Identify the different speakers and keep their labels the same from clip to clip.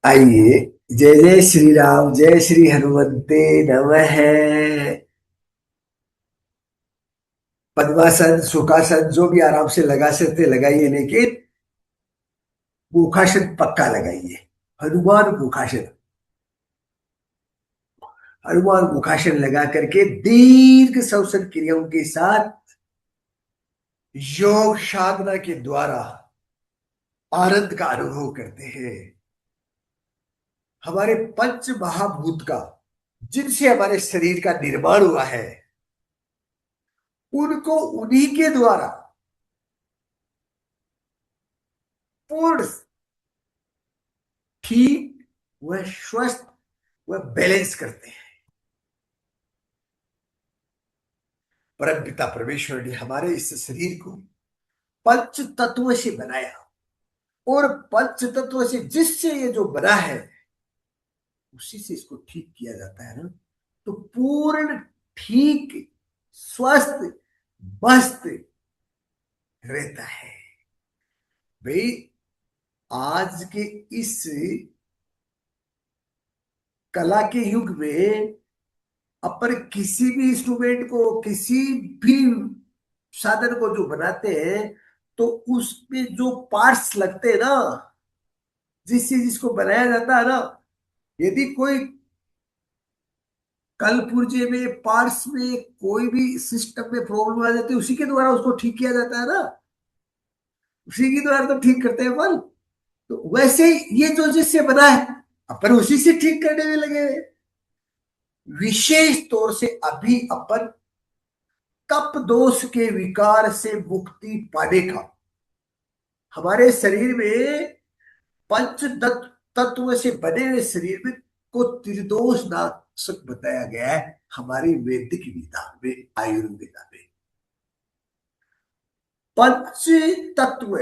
Speaker 1: आइए। जय जय श्री राम, जय श्री हनुमते नमः। पद्मासन, सुखासन जो भी आराम से लगा सकते लगाइए, लेकिन मुखासन पक्का लगाइए। हनुमान मुखासन। हनुमान मुखासन लगा करके दीर्घ श्वसन क्रियाओं के साथ योग साधना के द्वारा आनंद का अनुभव करते हैं। हमारे पंच महाभूत का, जिनसे हमारे शरीर का निर्माण हुआ है, उनको उन्हीं के द्वारा पूर्ण, ठीक व स्वस्थ व बैलेंस करते हैं। परम पिता परमेश्वर ने हमारे इस शरीर को पंच तत्व से बनाया, और पंच तत्व से जिससे ये जो बना है उसी से इसको ठीक किया जाता है ना। तो पूर्ण, ठीक, स्वस्थ, मस्त रहता है। भाई, आज के इस कला के युग में अपन किसी भी इंस्ट्रूमेंट को, किसी भी साधन को जो बनाते हैं, तो उसमें जो पार्ट्स लगते हैं ना, जिससे जिसको बनाया जाता है ना, यदि कोई कल पुर्जे में, पार्ट्स में कोई भी सिस्टम में प्रॉब्लम आ जाती है, उसी के द्वारा उसको ठीक किया जाता है ना। उसी के द्वारा तो ठीक करते हैं अपन। तो वैसे ही ये जो जिससे बना है, अपन उसी से ठीक करने में लगे हैं। विशेष तौर से अभी अपन कप दोष के विकार से मुक्ति पाने का, हमारे शरीर में पंच तत्व से बने हुए शरीर में को त्रिदोष नाशक बताया गया है हमारी वैदिक विधा में, आयुर्वेदा में। पंच तत्व,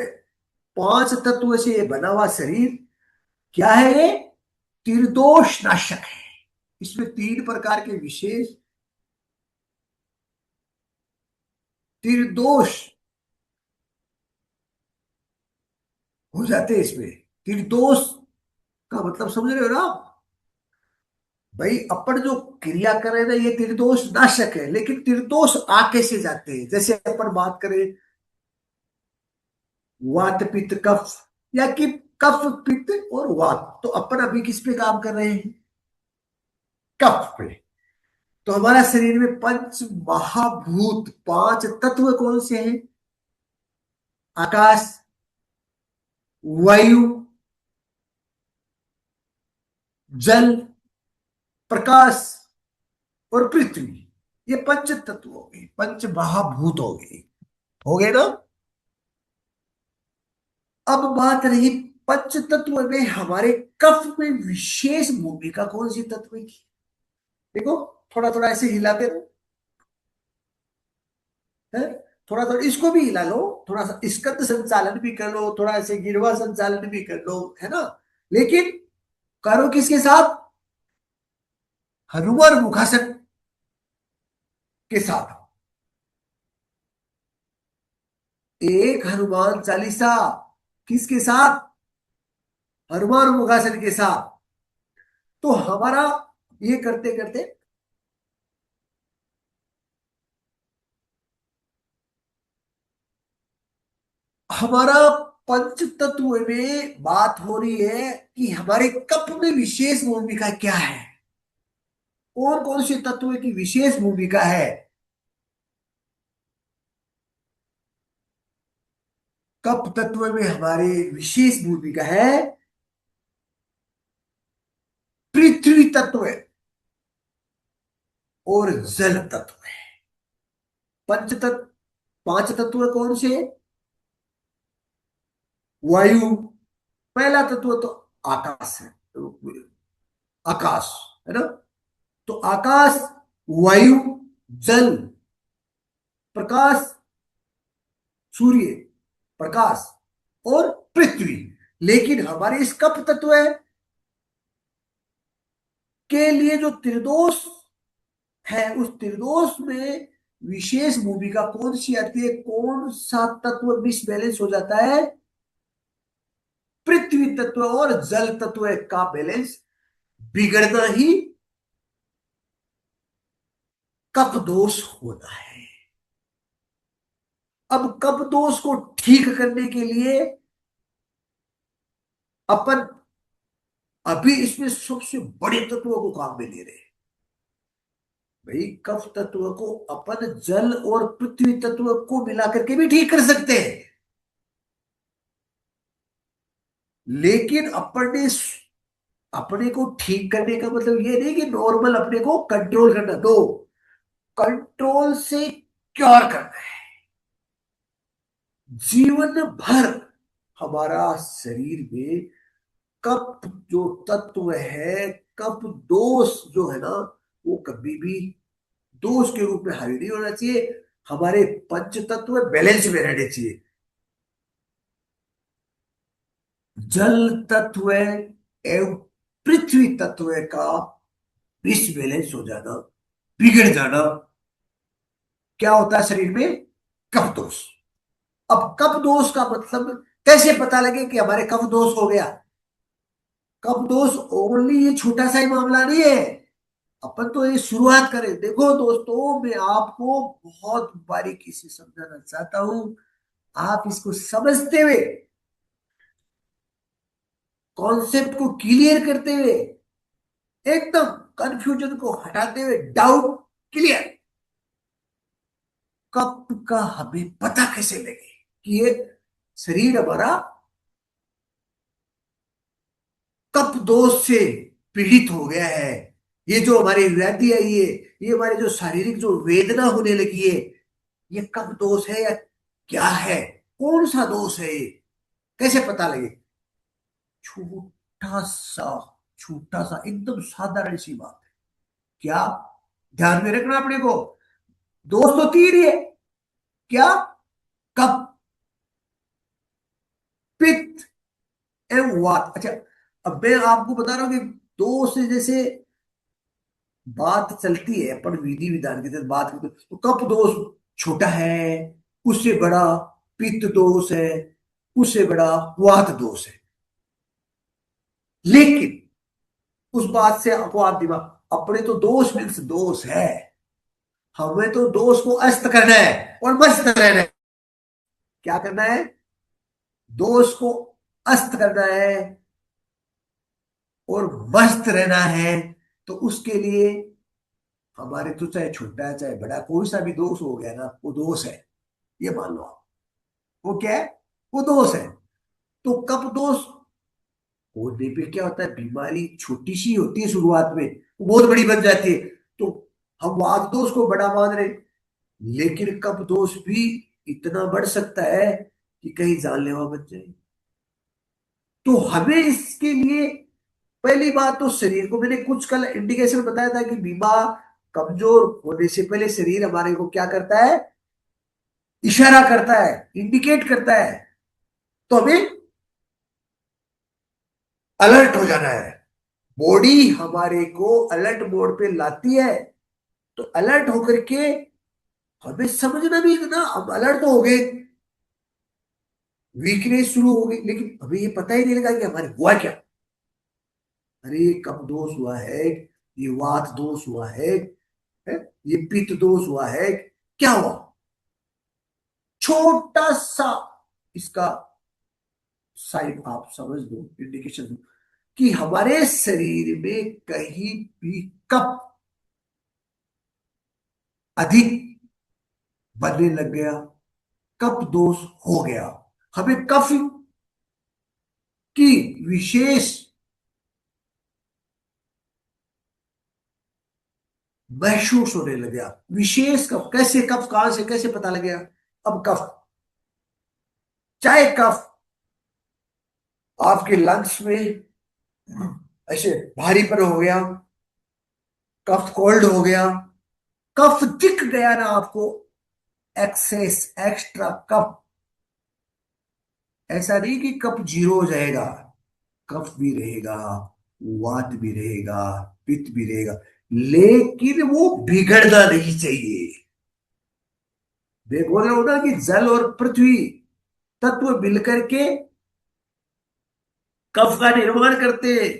Speaker 1: पांच तत्व से ये बना हुआ शरीर क्या है? ये त्रिदोष नाशक है। इसमें तीन प्रकार के विशेष त्रिदोष हो जाते हैं इसमें। त्रिदोष का मतलब समझ रहे हो ना आप? भाई, अपन जो क्रिया कर रहे हैं ना, ये त्रिदोष नाशक है, लेकिन त्रिदोष आ कैसे जाते हैं? जैसे अपन बात करें वात पित्त कफ, या कि कफ पित्त और वात, तो अपन अभी किस पे काम कर रहे हैं? कफ पे। तो हमारा शरीर में पंच महाभूत, पांच तत्व कौन से हैं? आकाश, वायु, जल, प्रकाश और पृथ्वी। ये पंच तत्व हो गए, पंच महाभूत हो गए ना। अब बात रही पंच तत्व में हमारे कफ में विशेष भूमिका कौन सी तत्व की? देखो, थोड़ा थोड़ा ऐसे हिलाते रहो, है? थोड़ा थोड़ा इसको भी हिला लो, थोड़ा सा स्कंद संचालन भी कर लो, थोड़ा ऐसे गिरवा संचालन भी कर लो, है ना। लेकिन करो किसके साथ? हनुमान मुखासन के साथ। एक हनुमान चालीसा किसके साथ? हनुमान मुखासन के साथ। तो हमारा ये करते करते हमारा पंच तत्व में बात हो रही है कि हमारे कप में विशेष भूमिका क्या है, और कौन से तत्व की विशेष भूमिका है? कप तत्व में हमारी विशेष भूमिका है पृथ्वी तत्व और जल तत्व है। पंच तत्व, पांच तत्व कौन से? वायु, पहला तत्व तो आकाश है, आकाश, है ना। तो आकाश, वायु, जल, प्रकाश, सूर्य, प्रकाश और पृथ्वी। लेकिन हमारे इस कप तत्व के लिए जो त्रिदोष है, उस त्रिदोष में विशेष भूमिका कौन सी आती है? कौन सा तत्व मिसबैलेंस हो जाता है? पृथ्वी तत्व और जल तत्व का बैलेंस बिगड़ना ही कफ दोष होता है। अब कफ दोष को ठीक करने के लिए अपन अभी इसमें सबसे बड़े तत्वों को काम में ले रहे हैं। भाई कफ तत्व को अपन जल और पृथ्वी तत्व को मिलाकर के भी ठीक कर सकते हैं, लेकिन अपन ने अपने को ठीक करने का मतलब ये नहीं कि नॉर्मल अपने को कंट्रोल करना, नो, कंट्रोल से क्योर करना है। जीवन भर हमारा शरीर में कफ जो तत्व है, कफ दोष जो है ना, वो कभी भी दोष के रूप में हावी नहीं होना चाहिए। हमारे पंच तत्व बैलेंस में रहने चाहिए। जल तत्व एवं पृथ्वी तत्व का डिसबैलेंस हो जाना, बिगड़ जाना, क्या होता है शरीर में? कफ दोष। अब कफ दोष का मतलब कैसे पता लगे कि हमारे कफ दोष हो गया? कफ दोष ओनली ये छोटा सा ही मामला नहीं है। अपन तो ये शुरुआत करें। देखो दोस्तों, मैं आपको बहुत बारीकी से समझाना चाहता हूं। आप इसको समझते हुए, कॉन्सेप्ट को क्लियर करते हुए, एकदम कंफ्यूजन को हटाते हुए, डाउट क्लियर, कब का हमें पता कैसे लगे कि ये शरीर हमारा कफ दोष से पीड़ित हो गया है। ये जो हमारी व्याधि आई है, ये हमारे जो शारीरिक जो वेदना होने लगी है, ये कफ दोष है या क्या है? कौन सा दोष है ये? कैसे पता लगे? छोटा सा, छोटा सा, एकदम साधारण सी बात है। क्या? ध्यान में रखना अपने को। दोष तो तीन ही है। क्या? कफ, पित्त एवं वात। अच्छा, अब मैं आपको बता रहा हूं कि दोष से जैसे बात चलती है, अपन विधि विधान के तहत बात करते हैं, तो कफ दोष छोटा है, उससे बड़ा पित्त दोष है, उससे बड़ा वात दोष है। लेकिन उस बात से आपको आप दिमाग, अपने तो दोष मीन्स दोष है, हमें तो दोष को अस्त करना है और मस्त रहना है। क्या करना है? दोष को अस्त करना है और मस्त रहना है। तो उसके लिए हमारे तो चाहे छोटा है चाहे बड़ा, कोई सा भी दोष हो गया ना, वो दोष है, ये मान लो आप। वो क्या है? वो दोष है। तो कब दोष होने पे क्या होता है? बीमारी छोटी सी होती है शुरुआत में, वो बहुत बड़ी बन जाती है। तो हम वात दोष को बड़ा मान रहे, लेकिन कब दोष भी इतना बढ़ सकता है कि कहीं जानलेवा बन जाए। तो हमें इसके लिए पहली बात तो शरीर को, मैंने कुछ कल इंडिकेशन बताया था कि बीमार कमजोर होने से पहले शरीर हमारे को क्या करता है? इशारा करता है, इंडिकेट करता है। तो हमें अलर्ट हो जाना है। बॉडी हमारे को अलर्ट मोड पे लाती है। तो अलर्ट होकर के हमें समझना भी ना, हम अलर्ट तो हो गए, वीकनेस शुरू हो गई, लेकिन हमें ये पता ही नहीं लगा कि हमारे हुआ क्या। अरे ये कब दोष हुआ है, ये वात दोष हुआ है, ये पित्त दोष हुआ है, क्या हुआ? छोटा सा इसका साइन आप समझ दो, इंडिकेशन दो कि हमारे शरीर में कहीं भी कफ अधिक बनने लग गया, कफ दोष हो गया, हमें कफ की विशेष महसूस होने लग गया। विशेष कफ, कैसे कफ, कहां से कैसे पता लग गया? अब कफ, चाहे कफ आपके लंग्स में ऐसे भारीपन हो गया, कफ कोल्ड हो गया, कफ दिख गया ना आपको, एक्सेस एक्स्ट्रा कफ, ऐसा नहीं कि कफ जीरो हो जाएगा, कफ भी रहेगा, वात भी रहेगा, पित्त भी रहेगा, लेकिन वो बिगड़ना नहीं चाहिए। मैं बोल रहा हूं ना कि जल और पृथ्वी तत्व मिलकर के कफ का निर्माण करते हैं।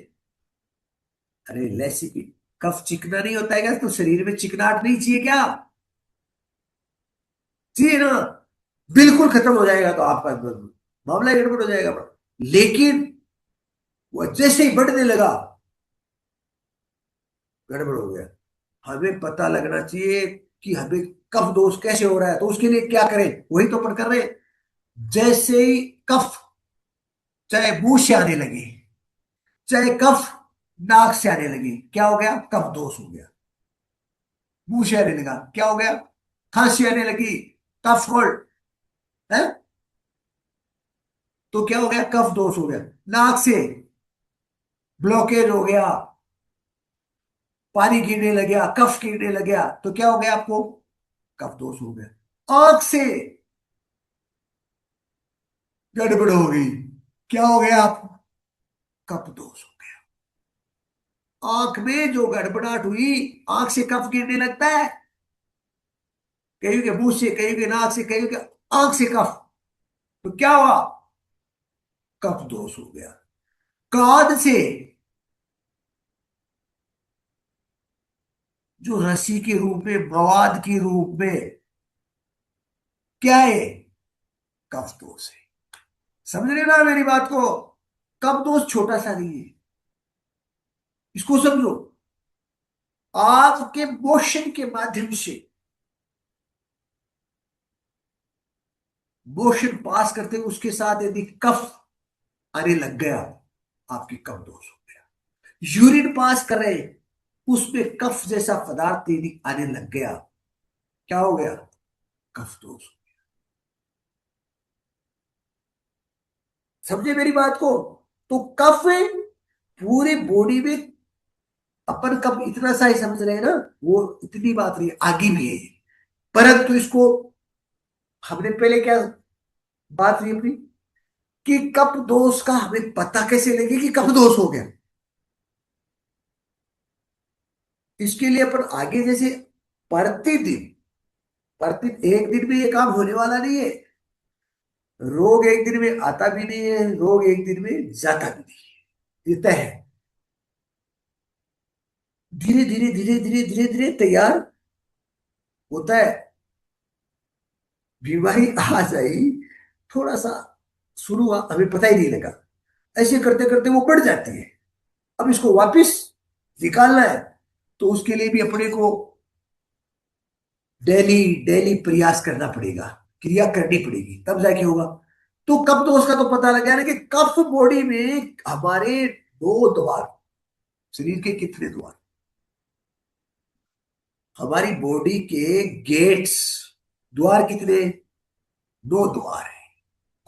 Speaker 1: अरे लेसिपी, कफ चिकना नहीं होता है क्या? तो शरीर में चिकनाहट नहीं चाहिए क्या? चाहिए ना। बिल्कुल खत्म हो जाएगा तो आपका मामला ही गड़बड़ हो जाएगा बड़ा। लेकिन वो जैसे ही बढ़ने लगा, गड़बड़ हो गया। हमें पता लगना चाहिए कि हमें कफ दोष कैसे हो रहा है, तो उसके लिए क्या करें, वही तो अपन कर रहे हैं। जैसे ही कफ चाहे मुंह से आने लगे, चाहे कफ नाक से आने लगे, क्या हो गया? कफ दोष हो गया। मुंह से आने लगा, क्या हो गया? खांसी आने लगी, कफ कोल्ड है, तो क्या हो गया? कफ दोष हो गया। नाक से ब्लॉकेज हो गया, पानी गिरने लग गया, कफ गिरने लग गया, तो क्या हो गया आपको? कफ दोष हो गया। आंख से गड़बड़ हो गई, क्या हो गया आपको? कफ दोष हो गया। आंख में जो गड़बड़ाहट हुई, आंख से कफ गिरने लगता है, कहीं के मुंह से, कहीं के नाक से, कहीं के आंख से कफ, तो क्या हुआ? कफ दोष हो गया। कान से जो रसी के रूप में, मवाद के रूप में, क्या है? कफ दोष है। समझ रहे ना मेरी बात को? कफ दोष छोटा सा नहीं है, इसको समझो। आपके मोशन के माध्यम से, मोशन पास करते हुए उसके साथ यदि कफ आने लग गया, आपकी कफ दोष हो गया। यूरिन पास कर रहे, उसमें कफ जैसा पदार्थ यदि आने लग गया, क्या हो गया? कफ दोष। समझे मेरी बात को? तो कफ पूरे बॉडी में, अपन कब इतना सा ही समझ रहे हैं ना, वो इतनी बात नहीं है, आगे भी है। परंतु इसको हमने पहले क्या बात हुई अपनी, कि कफ दोष का हमें पता कैसे लगे कि कफ दोष हो गया। इसके लिए अपन आगे जैसे प्रतिदिन, प्रतिदिन एक दिन में ये काम होने वाला नहीं है। रोग एक दिन में आता भी नहीं है, रोग एक दिन में जाता भी नहीं है, ये तय है। धीरे धीरे धीरे धीरे धीरे धीरे तैयार होता है। बीमारी आ जाई, थोड़ा सा शुरू हुआ, हमें पता ही नहीं लगा, ऐसे करते करते वो बढ़ जाती है। अब इसको वापस निकालना है, तो उसके लिए भी अपने को डेली डेली प्रयास करना पड़ेगा, क्रिया करनी पड़ेगी, तब जाके होगा। तो कब तो उसका तो पता लग गया ना कि कफ बॉडी में हमारे दो द्वार, शरीर के कितने द्वार, हमारी बॉडी के गेट्स, द्वार कितने? दो द्वार है।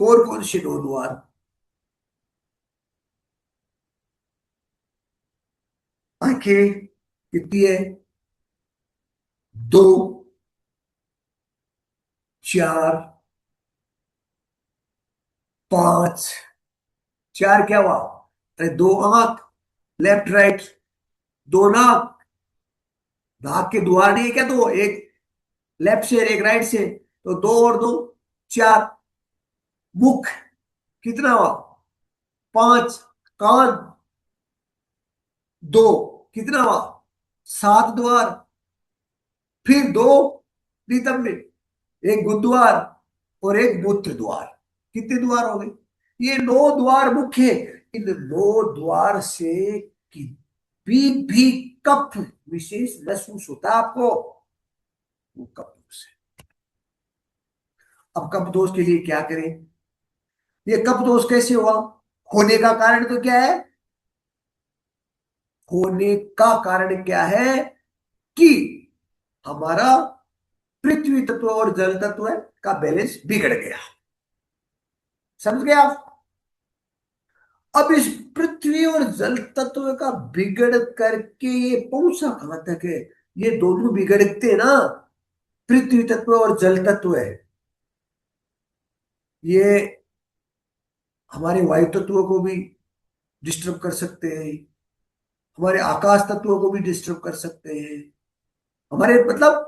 Speaker 1: कौन कौन से दो द्वार? आंखें कितनी है? दो, चार, पांच। चार क्या हुआ? अरे दो आंख, लेफ्ट राइट, दो नाक, नाक के द्वार नहीं है क्या? दो, एक लेफ्ट से एक राइट से, तो दो और दो चार। मुख कितना हुआ? पांच। कान दो, कितना हुआ? सात द्वार। फिर दो नितंब, एक गुरुद्वार और एक मूत्र द्वार, कितने द्वार हो गए? ये नौ द्वार मुख्य। इन नौ द्वार से भी कफ विशेष महसूस होता है आपको, वो कफ दोष है। अब कफ दोष के लिए क्या करें? ये कफ दोष कैसे हुआ? होने का कारण तो क्या है? होने का कारण क्या है कि हमारा पृथ्वी तत्व और जल तत्व का बैलेंस बिगड़ गया। समझ गए आप? अब इस पृथ्वी और जल तत्व का बिगड़ करके ये पहुंचा कहां तक है? ये दोनों बिगड़ते ना, पृथ्वी तत्व और जल तत्व है, ये हमारे वायु तत्व को भी डिस्टर्ब कर सकते हैं, हमारे आकाश तत्वों को भी डिस्टर्ब कर सकते हैं, हमारे मतलब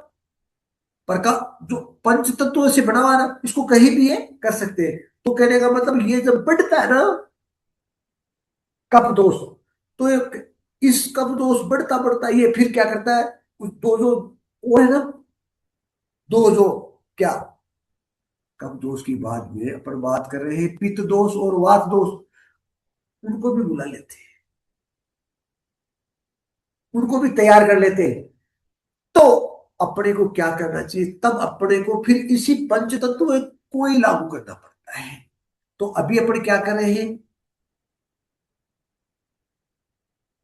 Speaker 1: प्रकाश जो पंच तत्वों से बना हुआ है ना, इसको कहीं भी ये कर सकते हैं। तो कहने का मतलब ये जब बढ़ता है ना, कप दोष। तो इस कप दोष बढ़ता बढ़ता ये फिर क्या करता है, कुछ दो जो वो है ना, दो जो क्या, कप दोष की बात में अपन बात कर रहे हैं पित्त दोष और वात दोष, उनको भी बुला लेते हैं, उनको भी तैयार कर लेते हैं। तो अपने को क्या करना चाहिए, तब अपने को फिर इसी पंच तत्व को ही लागू करना पड़ता है। तो अभी अपन क्या कर रहे हैं,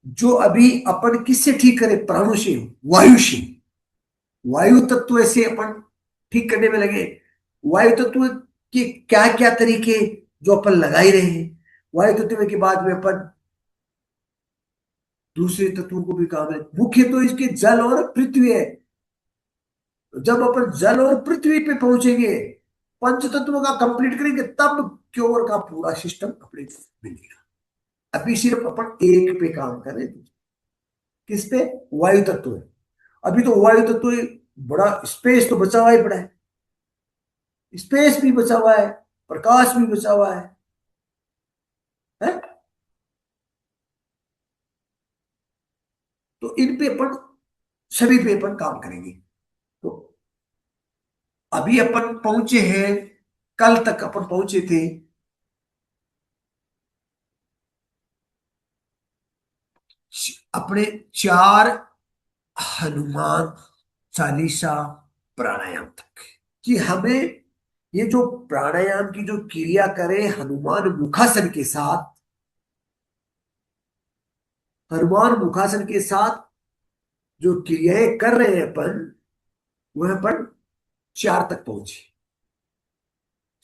Speaker 1: जो अभी अपन किससे ठीक करें, प्राणों से, वायु से, वायु तत्व से अपन ठीक करने में लगे। वायु तत्व के क्या क्या तरीके जो अपन लगा ही रहे हैं, वायु तत्व के बाद में अपन दूसरे तत्वों को भी काम है, मुख्य तो इसके जल और पृथ्वी है। जब अपन जल और पृथ्वी पे पहुंचेंगे, पंच तत्वों का कंप्लीट करेंगे, तब क्योर का पूरा सिस्टम अपने को मिलेगा। अभी सिर्फ अपन एक पे काम कर रहे हैं, किस पे, वायु तत्व है। अभी तो वायु तत्व बड़ा स्पेस तो बचा हुआ ही पड़ा है, स्पेस भी बचा हुआ है, प्रकाश भी बचा हुआ है? तो इन पे अपन, सभी पे अपन काम करेंगे। तो अभी अपन पहुंचे हैं, कल तक अपन पहुंचे थे अपने चार हनुमान चालीसा प्राणायाम तक, कि हमें ये जो प्राणायाम की जो क्रिया करें हनुमान मुखासन के साथ, हनुमान मुखासन के साथ जो क्रियाएं कर रहे हैं अपन, वह अपन चार तक पहुंचे।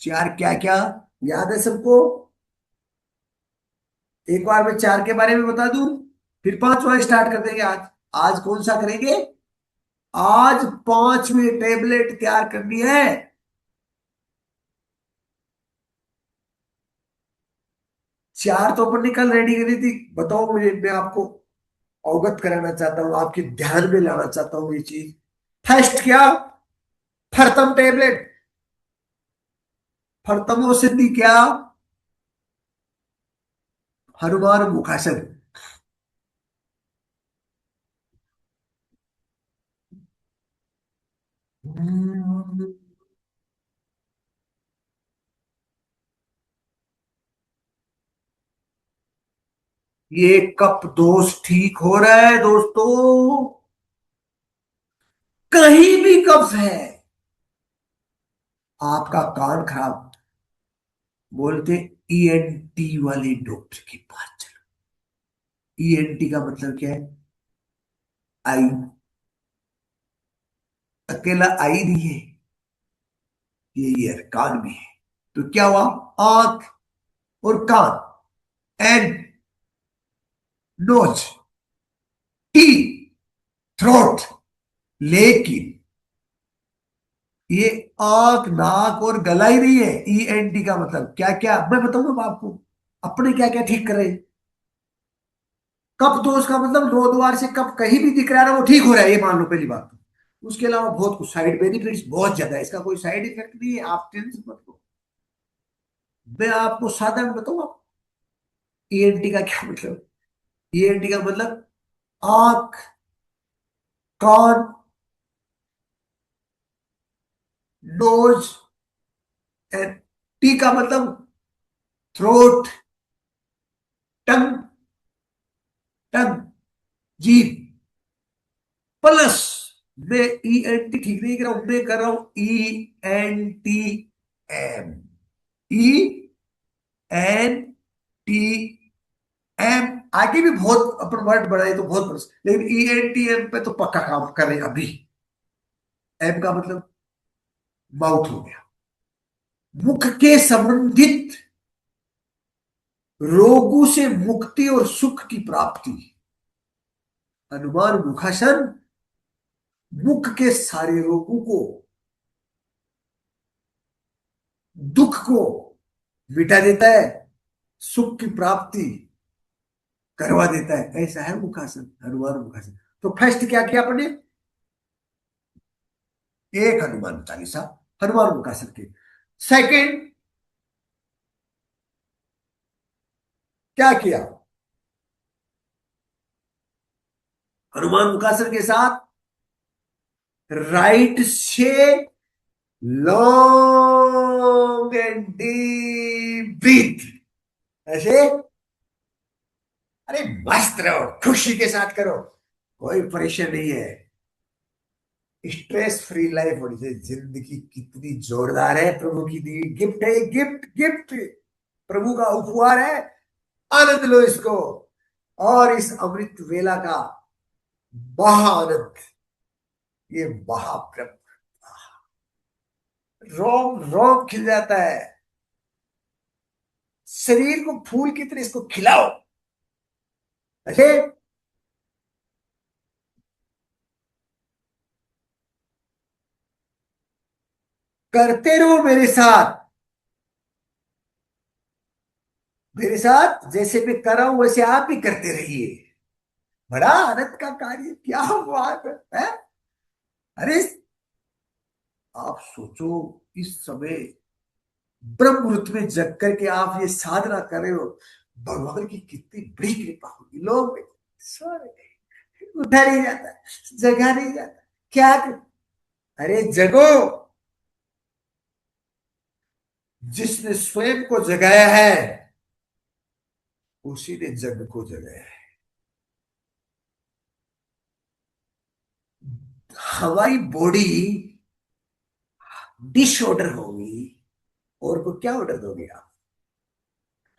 Speaker 1: चार क्या क्या याद है सबको, एक बार मैं चार के बारे में बता दूं, फिर पांचवा स्टार्ट कर देंगे आज। आज कौन सा करेंगे, आज पांचवी टेबलेट तैयार करनी है। चार तो अपन ने कल रेडी करी थी, बताओ मुझे, मैं आपको अवगत कराना चाहता हूं, आपके ध्यान में लाना चाहता हूं ये चीज। फर्स्ट क्या, प्रथम टेबलेट, प्रथमो सिद्धि क्या, हनुमान मुखासन। ये कप दोष ठीक हो रहा है दोस्तों, कहीं भी कब्ज है, आपका कान खराब, बोलते ईएनटी वाले डॉक्टर के पास चलो। ईएनटी का मतलब क्या है, आई, अकेला आई नहीं है, ये ईयर कान भी है। तो क्या हुआ, आंख और कान, एंड नोज, टी, थ्रोट। लेकिन ये आंख नाक और गला ही नहीं है। ईएनटी का मतलब क्या क्या मैं बताऊंगा आपको, अपने क्या क्या ठीक कर रहे हैं। कप दोष का मतलब दो द्वार से कप कहीं भी दिख रहा है ना, वो ठीक हो रहा है, ये मान लो पहली बात। उसके अलावा बहुत कुछ साइड बेनिफिट्स बहुत ज्यादा है, इसका कोई साइड इफेक्ट नहीं है, आप टेंशन मत लो। मैं आपको साधारण बताऊंगा, ईएनटी का क्या मतलब। ईएनटी का मतलब आंख, कान, नोज, एंड टी का मतलब थ्रोट, टंग, टंग, जीभ, प्लस मैं ई एन टी ठीक नहीं कर रहा हूं, मैं कर रहा हूं ENTM, ENTM। आगे भी बहुत अपन वर्ड बढ़ाए तो बहुत बड़ा, लेकिन ENTM पे तो पक्का काम कर रहे हैं अभी। एम का मतलब माउथ हो गया, मुख के संबंधित रोगों से मुक्ति और सुख की प्राप्ति। हनुमान मुखासन मुख के सारे रोगों को, दुख को मिटा देता है, सुख की प्राप्ति करवा देता है, ऐसा है मुखासन, हनुमान मुखासन। तो फर्स्ट क्या किया आपने, एक हनुमान चालीसा, हनुमान मुखासन की। सेकंड क्या किया, हनुमान मुखासन के साथ राइट से लॉन्ग एंड डीप ब्रीथ, ऐसे। अरे मस्त रहो, खुशी के साथ करो, कोई परेशान नहीं है। स्ट्रेस फ्री लाइफ होनी चाहिए। जिंदगी कितनी जोरदार है, प्रभु की दी गिफ्ट है, गिफ्ट गिफ्ट प्रभु का उपहार है। आनंद लो इसको, और इस अमृत वेला का महा आनंद, ये महाप्रभु, रोम रोम खिल जाता है। शरीर को फूल की तरह इसको खिलाओ, ऐसे। करते रहो मेरे साथ, मेरे साथ जैसे मैं कर रहा हूं वैसे आप भी करते रहिए। बड़ा आनंद का कार्य, क्या बात है? अरे आप सोचो, इस समय ब्रह्म मुहूर्त में जग करके आप ये साधना कर रहे हो, भगवान की कितनी बड़ी कृपा होगी। लोग सो रहे, उठा नहीं जाता, जगा नहीं जाता, क्या कर? अरे जगो, जिसने स्वयं को जगाया है उसी ने जग को जगाया है। हमारी बॉडी डिश ऑर्डर होगी, और को क्या ऑर्डर दोगे आप?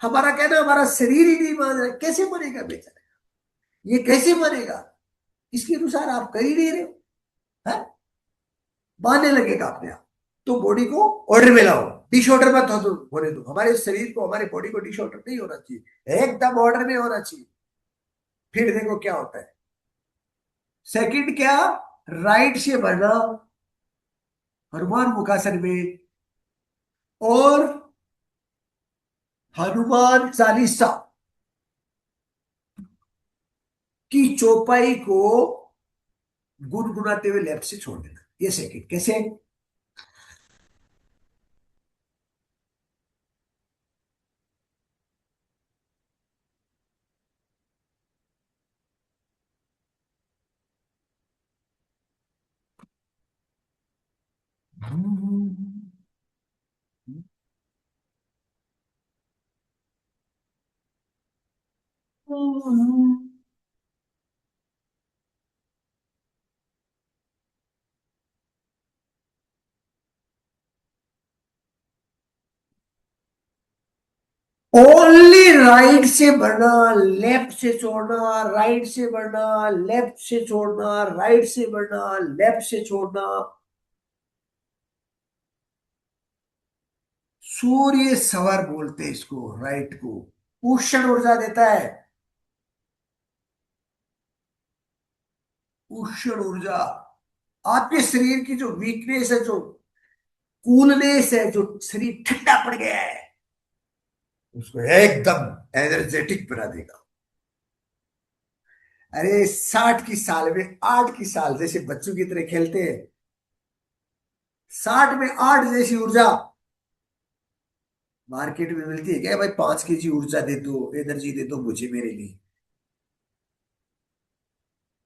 Speaker 1: हमारा कहना, हमारा शरीर ही नहीं मान रहा, कैसे बनेगा बेचारा? ये कैसे बनेगा? इसके अनुसार आप कर ही नहीं रहे हो, है? मानने लगेगा अपने आप। तो बॉडी को ऑर्डर में लाओ, डिश ऑर्डर मत हो, होने दो। हमारे शरीर को, हमारी बॉडी को डिश ऑर्डर नहीं होना चाहिए, एकदम ऑर्डर में होना चाहिए। फिर देखो क्या होता है। सेकंड क्या? राइट से बढ़ना हनुमान मुखासन में, और हनुमान चालीसा की चौपाई को गुनगुनाते हुए लेफ्ट से छोड़ देना। ये सेकंड कैसे? ओनली राइट से बढ़ना, लेफ्ट से छोड़ना, राइट से बढ़ना, लेफ्ट से छोड़ना, राइट से बढ़ना, लेफ्ट से छोड़ना। सूर्य सवर बोलते हैं इसको, राइट को। उष्ण ऊर्जा देता है, उष्ण ऊर्जा। आपके शरीर की जो वीकनेस है, जो कूलनेस है, जो शरीर ठंडा पड़ गया है, उसको एकदम एनर्जेटिक बना देगा। अरे 60 की साल में 8 की साल, जैसे बच्चों की तरह खेलते हैं, 60 में 8 जैसी ऊर्जा मार्केट में मिलती है क्या भाई? 5 kg ऊर्जा दे दो, एनर्जी दे दो मुझे, मेरे लिए।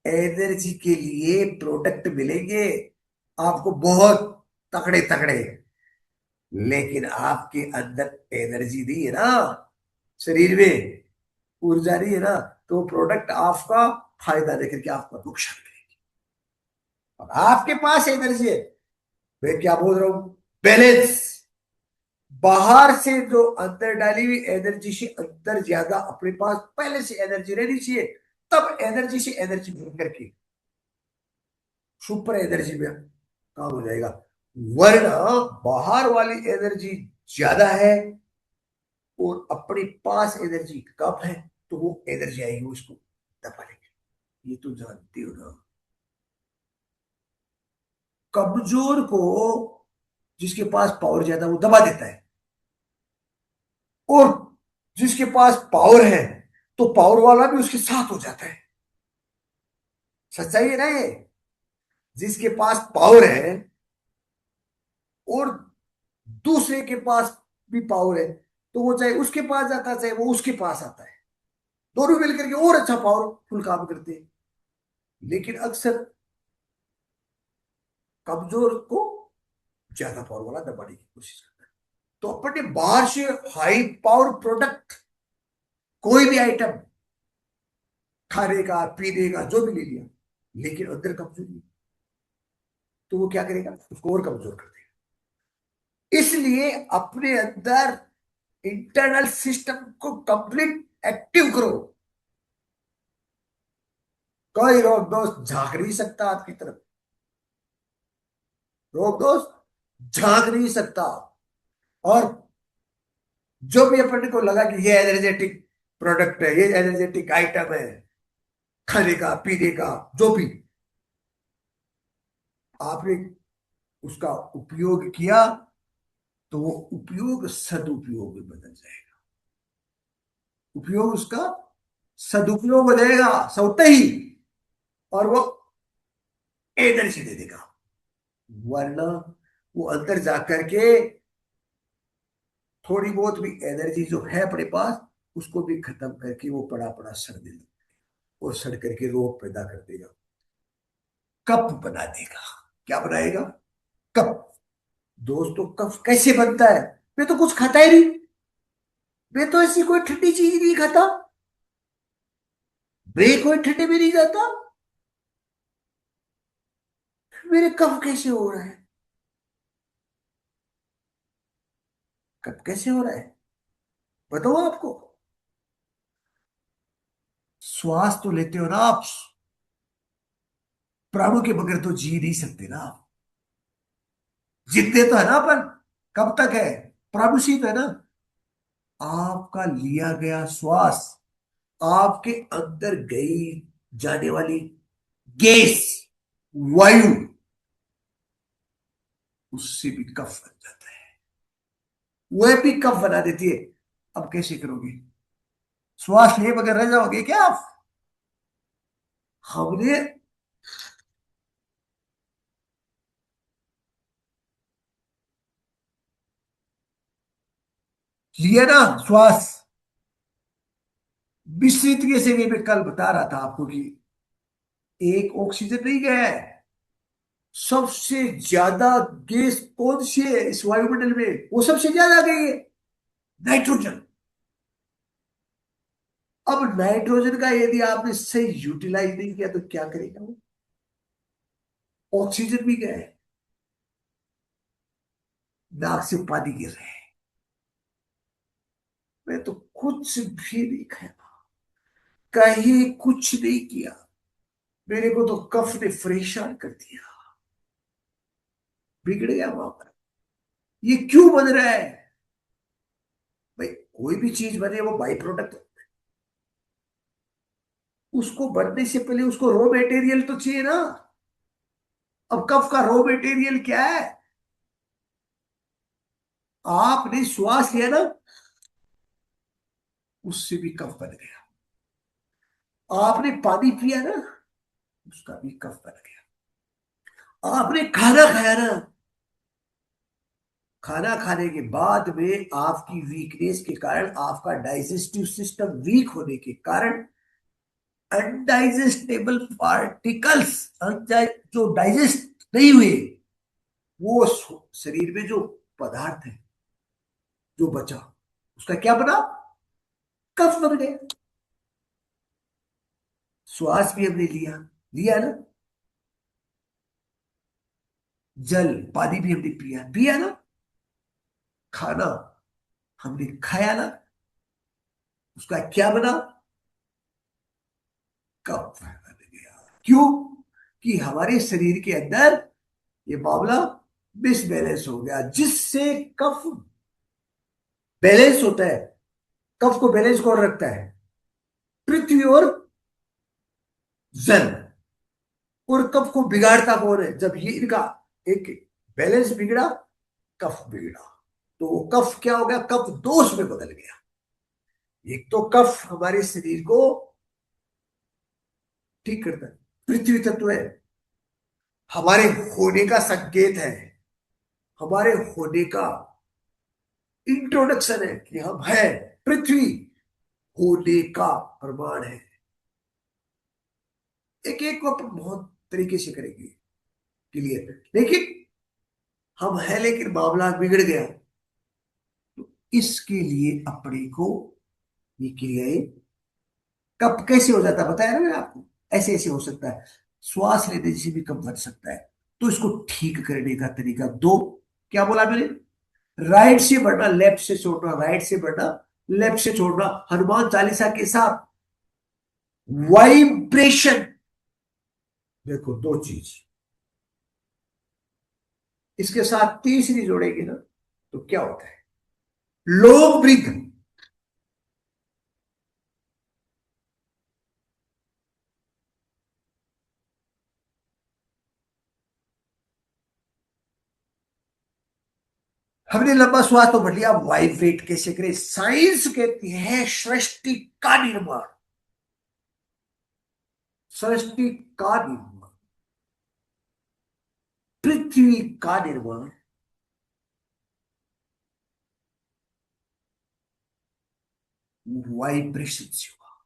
Speaker 1: एनर्जी के लिए प्रोडक्ट मिलेंगे आपको बहुत तगड़े तगड़े, लेकिन आपके अंदर एनर्जी नहीं है ना, शरीर में ऊर्जा नहीं है ना, तो प्रोडक्ट आपका फायदा लेकर के आपका नुकसान करेगी। और आपके पास एनर्जी है, मैं क्या बोल रहा हूं? बैलेंस। बाहर से जो अंदर डाली हुई एनर्जी से अंदर ज्यादा अपने पास पहले से एनर्जी रहनी चाहिए, तब एनर्जी से एनर्जी बन करके सुपर एनर्जी में काम हो जाएगा। वरना बाहर वाली एनर्जी ज्यादा है और अपने पास एनर्जी कम है, तो वो एनर्जी आएगी उसको दबा लेगी। ये तो जानते हो ना। कमजोर को, जिसके पास पावर ज्यादा, वो दबा देता है, और जिसके पास पावर है तो पावर वाला भी उसके साथ हो जाता है। सच्चाई है ना ये? जिसके पास पावर है और दूसरे के पास भी पावर है, तो वो चाहे उसके पास जाता है चाहे वो उसके पास आता है, दोनों मिलकर के और अच्छा पावरफुल काम करते हैं। लेकिन अक्सर कमजोर को ज्यादा पावर वाला दबाने की कोशिश करता है। तो अपने बाहर से हाई पावर प्रोडक्ट कोई भी आइटम, खाने का पीने का जो भी ले लिया, लेकिन अंदर कमजोरी है, तो वो क्या करेगा, उसको और कमजोर कर देगा। इसलिए अपने अंदर इंटरनल सिस्टम को कंप्लीट एक्टिव करो। कोई रोग दोस्त झांक नहीं सकता आपकी तरफ, रोग दोस्त झांक नहीं सकता। और जो भी अपने को लगा कि ये एनर्जेटिक प्रोडक्ट है, ये एनर्जेटिक आइटम है, खाने का पीने का जो भी, आपने उसका उपयोग किया, तो वो उपयोग सदुपयोग में बदल जाएगा। उपयोग उसका सदुपयोग हो जाएगा सौते ही, और वो एनर्जी दे देगा। वरना वो अंदर जाकर के थोड़ी बहुत भी एनर्जी जो है अपने पास, उसको भी खत्म करके वो पड़ा पड़ा सड़ देगा, और सड़ करके रोग पैदा कर देगा, कफ बना देगा। क्या बनाएगा? कफ। दोस्तों कफ कैसे बनता है? मैं तो कुछ खाता ही नहीं, मैं तो ऐसी कोई ठंडी चीज नहीं खाता, मैं कोई ठंडे में नहीं जाता, मेरे कफ कैसे हो रहा है? कफ कैसे हो रहा है बताओ आपको। श्वास तो लेते हो ना आप, प्राणों के बगैर तो जी नहीं सकते ना आप। जितने तो है ना अपन, कब तक है, प्राणु से ही तो है ना। आपका लिया गया श्वास, आपके अंदर गई जाने वाली गैस, वायु, उससे भी कफ बन जाता है, वह भी कफ बना देती है। अब कैसे करोगे? श्वास लिए बगैर रह जाओगे क्या आप? हमने लिया ना श्वास, विस्तृत कैसे गई, मैं कल बता रहा था आपको कि एक ऑक्सीजन नहीं गया है, सबसे ज्यादा गैस कौन सी है इस वायुमंडल में, वो सबसे ज्यादा गई है नाइट्रोजन। अब नाइट्रोजन का यदि आपने सही यूटिलाइज नहीं किया तो क्या करेगा वो? ऑक्सीजन भी गया है, नाक से पानी गिर रहे हैं। मैं तो कुछ भी नहीं खाया, कहीं कुछ नहीं किया, मेरे को तो कफ ने परेशान कर दिया, बिगड़ गया मामला। ये क्यों बन रहा है भाई? कोई भी चीज बने वो बाई प्रोडक्ट, उसको बनने से पहले उसको रॉ मटेरियल तो चाहिए ना। अब कफ का रॉ मटेरियल क्या है? आपने श्वास लिया ना, उससे भी कफ बन गया। आपने पानी पिया ना, उसका भी कफ बन गया। आपने खाना खाया ना, खाना खाने के बाद में आपकी वीकनेस के कारण, आपका डाइजेस्टिव सिस्टम वीक होने के कारण, अनडाइजेस्टेबल पार्टिकल्स, जो डाइजेस्ट नहीं हुए, वो शरीर में जो पदार्थ है जो बचा, उसका क्या बना? कफ बन गया। श्वास भी हमने लिया, लिया ना, जल पानी भी हमने पिया, पिया ना, खाना हमने खाया ना, उसका क्या बना? कफ बन गया। क्यों? कि हमारे शरीर के अंदर ये मामला डिसबैलेंस हो गया, जिससे कफ बैलेंस होता है। कफ को बैलेंस कौन रखता है? पृथ्वी और जल। और कफ को बिगाड़ता कौन है? जब ये इनका एक बैलेंस बिगड़ा, कफ बिगड़ा, तो वो कफ क्या हो गया? कफ दोष में बदल गया। एक तो कफ हमारे शरीर को ठीक करता है, पृथ्वी तत्व है, हमारे होने का संकेत है, हमारे होने का इंट्रोडक्शन है कि हम है, पृथ्वी होने का प्रमाण है। एक एक को अपन बहुत तरीके से करेंगे क्लियर, लेकिन हम है लेकिन मामला बिगड़ गया, तो इसके लिए अपने को ये क्रियाएं कब कैसे हो जाता है बताया ना मैंने आपको, ऐसे ऐसे हो सकता है, श्वास लेने से भी कम बन सकता है। तो इसको ठीक करने का तरीका दो, क्या बोला मैंने, राइट से बढ़ना लेफ्ट से छोड़ना, राइट से बढ़ना लेफ्ट से छोड़ना, हनुमान चालीसा के साथ वाइब्रेशन। देखो दो चीज, इसके साथ तीसरी जोड़ेगी ना तो क्या होता है, लॉन्ग ब्रीथ। हमने लंबा श्वास तो भर लिया, वाइब्रेट कैसे करें, साइंस कहती है सृष्टि का निर्माण, सृष्टि का निर्माण, पृथ्वी का निर्माण वाइब्रेशन से हुआ,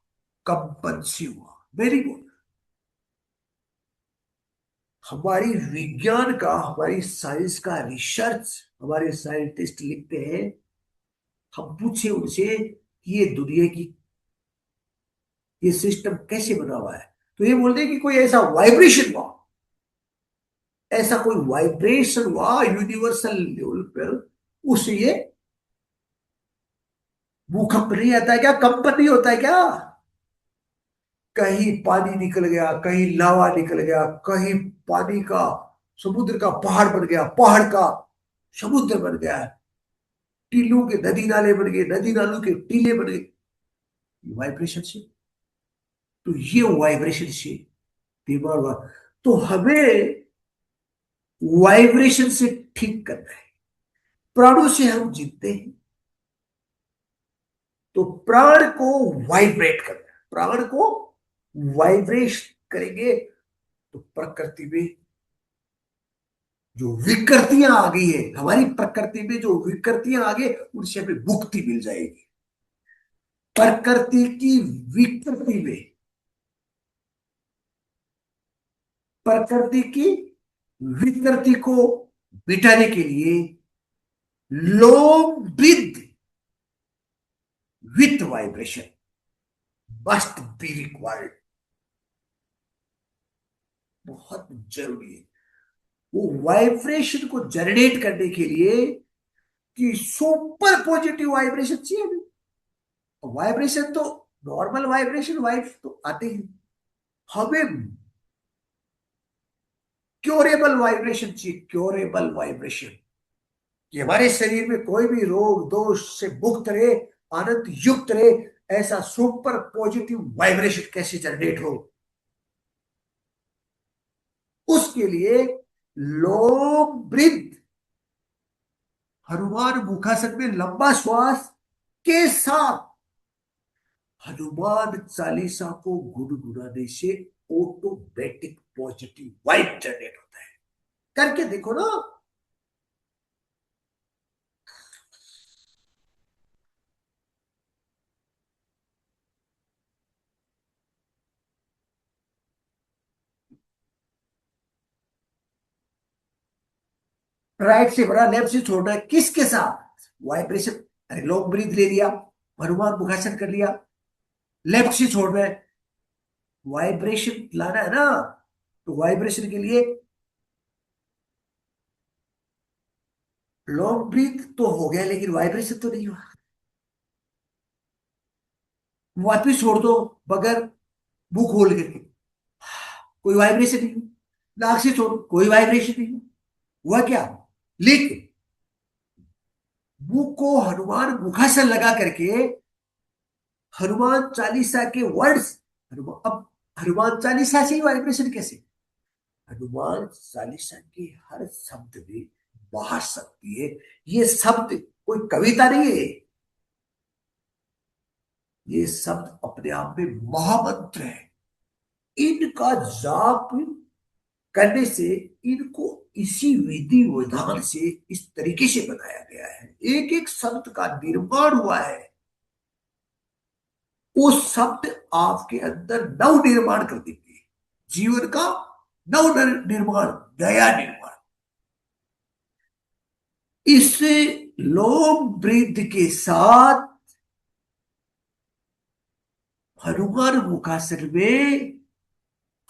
Speaker 1: कंपन से हुआ। Very good. हमारी विज्ञान का, हमारी साइंस का रिसर्च, हमारे साइंटिस्ट लिखते हैं, हम पूछे उनसे कि ये दुनिया की ये सिस्टम कैसे बना हुआ है, तो ये बोलते हैं कि कोई ऐसा वाइब्रेशन हुआ, ऐसा कोई वाइब्रेशन हुआ यूनिवर्सल लेवल पर, उससे ये भूकंप नहीं आता है क्या, कंपन नहीं होता है क्या, कहीं पानी निकल गया, कहीं लावा निकल गया, कहीं पानी का समुद्र का पहाड़ बन गया, पहाड़ का समुद्र बन गया, टीलों के नदी नाले बन गए, नदी नालों के टीले बन गए, वाइब्रेशन से। तो ये वाइब्रेशन से बीमार हुआ, तो हमें वाइब्रेशन से ठीक करना है। प्राणों से हम जीते हैं, तो प्राण को वाइब्रेट करना है, प्राण को वाइब्रेट करेंगे तो प्रकृति में जो विकृतियां आ गई है, हमारी प्रकृति में जो विकृतियां आ गई उनसे हमें मुक्ति मिल जाएगी। प्रकृति की विकृति में, प्रकृति की विकृति को मिटाने के लिए long breath with vibration must be required, बहुत जरूरी है। वो वाइब्रेशन को जनरेट करने के लिए कि सुपर पॉजिटिव वाइब्रेशन चाहिए हमें, वाइब्रेशन तो नॉर्मल वाइब्रेशन वाइब तो आते ही, हमें क्योरेबल वाइब्रेशन चाहिए, क्योरेबल वाइब्रेशन, कि हमारे शरीर में कोई भी रोग दोष से मुक्त रहे, आनंद युक्त रहे, ऐसा सुपर पॉजिटिव वाइब्रेशन कैसे जनरेट हो, उसके लिए लॉन्ग ब्रीथ, हनुमान मुखासन में लंबा श्वास के साथ हनुमान चालीसा को गुनगुनाने से ऑटोमेटिक पॉजिटिव वाइब जनरेट होता है। करके देखो ना। राइट से बड़ा लेफ्ट से छोटा है, किसके साथ, वाइब्रेशन। अरे लॉन्ग ब्रीथ ले लिया, हनुमान मुखासन कर लिया, लेफ्ट से छोड़ रहे, वाइब्रेशन लाना है ना, तो वाइब्रेशन के लिए लॉन्ग ब्रीथ तो हो गया लेकिन वाइब्रेशन तो नहीं हुआ, वापिस छोड़ दो बगैर मुंह खोल करके, कोई वाइब्रेशन नहीं, नाक से छोड़ कोई वाइब्रेशन नहीं हुआ, क्या, लेकिन मुंह को हनुमान मुखासन लगा करके हनुमान चालीसा के वर्ड्स, अब हनुमान चालीसा से ही वाइब्रेशन कैसे, हनुमान चालीसा के हर शब्द में बाहर सकती है, ये शब्द कोई कविता नहीं है, ये शब्द अपने आप में महामंत्र है। इनका जाप करने से, इनको इसी विधि विधान से इस तरीके से बनाया गया है, एक एक शब्द का निर्माण हुआ है, वो शब्द आपके अंदर नव निर्माण कर देंगे, जीवन का नव निर्माण, नया निर्माण। इस लॉन्ग ब्रीथ के साथ हनुमान मुखासन में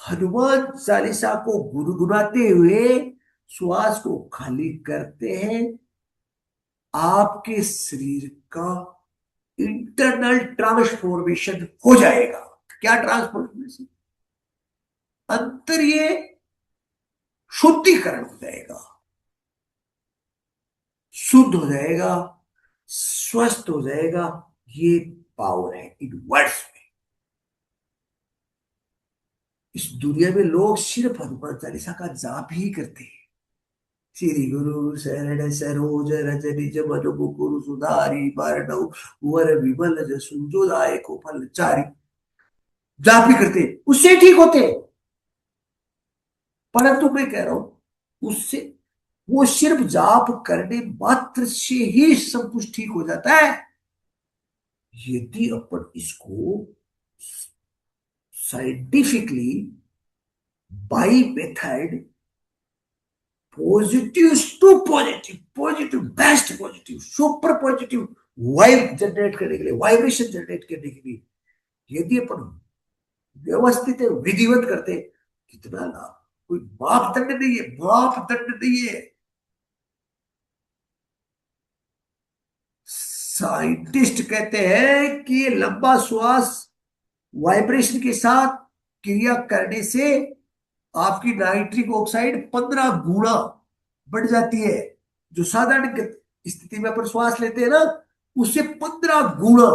Speaker 1: हनुमान चालीसा को गुनगुनाते हुए श्वास को खाली करते हैं, आपके शरीर का इंटरनल ट्रांसफॉर्मेशन हो जाएगा। क्या ट्रांसफॉर्मेशन? अंतरीय शुद्धिकरण हो जाएगा, शुद्ध हो जाएगा, स्वस्थ हो जाएगा। ये पावर है इन वर्ड्स में। इस दुनिया में लोग सिर्फ हनुमान चालीसा का जाप ही करते हैं। श्री गुरु शरण सरोज रज निज मन मुकुर सुधारी बरनउँ वर विमल जसु जो दायको फल चारि। जाप ही करते, उससे ठीक होते। परंतु मैं कह रहा हूं उससे, वो सिर्फ जाप करने मात्र से ही सब कुछ ठीक हो जाता है। यदि अपन इसको scientifically by method positive to positive, positive best positive super positive vibe generate करने के लिए, वाइब्रेशन जनरेट करने के लिए यदि अपन व्यवस्थित विधिवत करते, कितना लाभ। कोई मापदंड नहीं है, मापदंड नहीं है। साइंटिस्ट कहते हैं कि ये लंबा श्वास वाइब्रेशन के साथ क्रिया करने से आपकी नाइट्रिक ऑक्साइड 15 गुना बढ़ जाती है। जो साधारण स्थिति में अपन श्वास लेते हैं ना, उससे 15 गुना,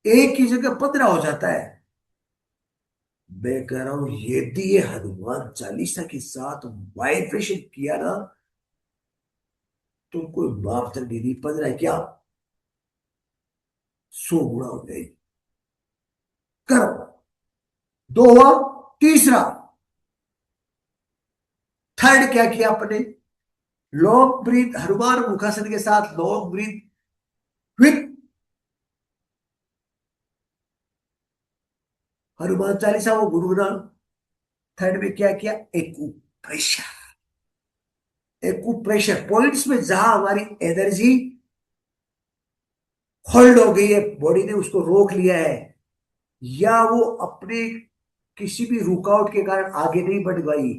Speaker 1: एक की जगह 15 हो जाता है। मैं कह रहा हूं यदि ये हनुमान चालीसा के साथ वाइब्रेशन किया ना, तो कोई मापदंड नहीं, 15 क्या 100 गुना हो जाएगी। करो। दो हुआ। तीसरा, थर्ड क्या किया आपने? लॉन्ग ब्रीथ, हनुमान मुखासन के साथ long breath with Hanuman Chalisa वो गुनगुना। थर्ड में क्या किया? एक्यूप्रेशर। एक्यूप्रेशर पॉइंट्स में जहां हमारी एनर्जी होल्ड हो गई है, बॉडी ने उसको रोक लिया है, या वो अपने किसी भी रुकावट के कारण आगे नहीं बढ़ पाई,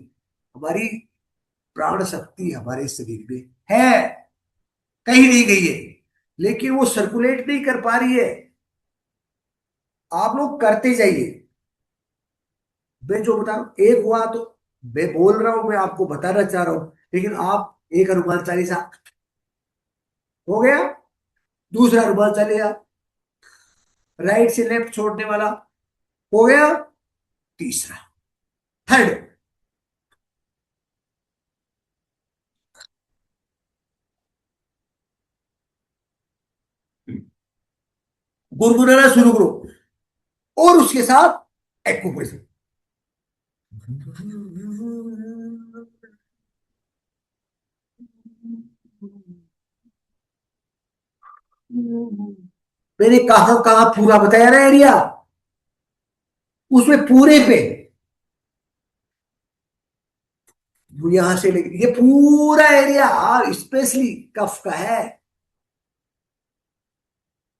Speaker 1: हमारी प्राण शक्ति हमारे शरीर में है, कहीं नहीं गई है, लेकिन वो सर्कुलेट नहीं कर पा रही है। आप लोग करते जाइए। मैं जो बता रहा हूं, एक हुआ तो मैं बोल रहा हूं, मैं आपको बताना चाह रहा हूं, लेकिन आप एक हनुमान चालीसा हो गया, दूसरा हनुमान चालीसा राइट से लेफ्ट छोड़ने वाला हो गया, तीसरा, थर्ड, गुनगुनाना शुरू करो और उसके साथ एक्यूप्रेशर। मैंने कहा कहा पूरा बताया ना एरिया, उसमें पूरे पे यहां से लेकर ये पूरा एरिया स्पेशली कफ का है।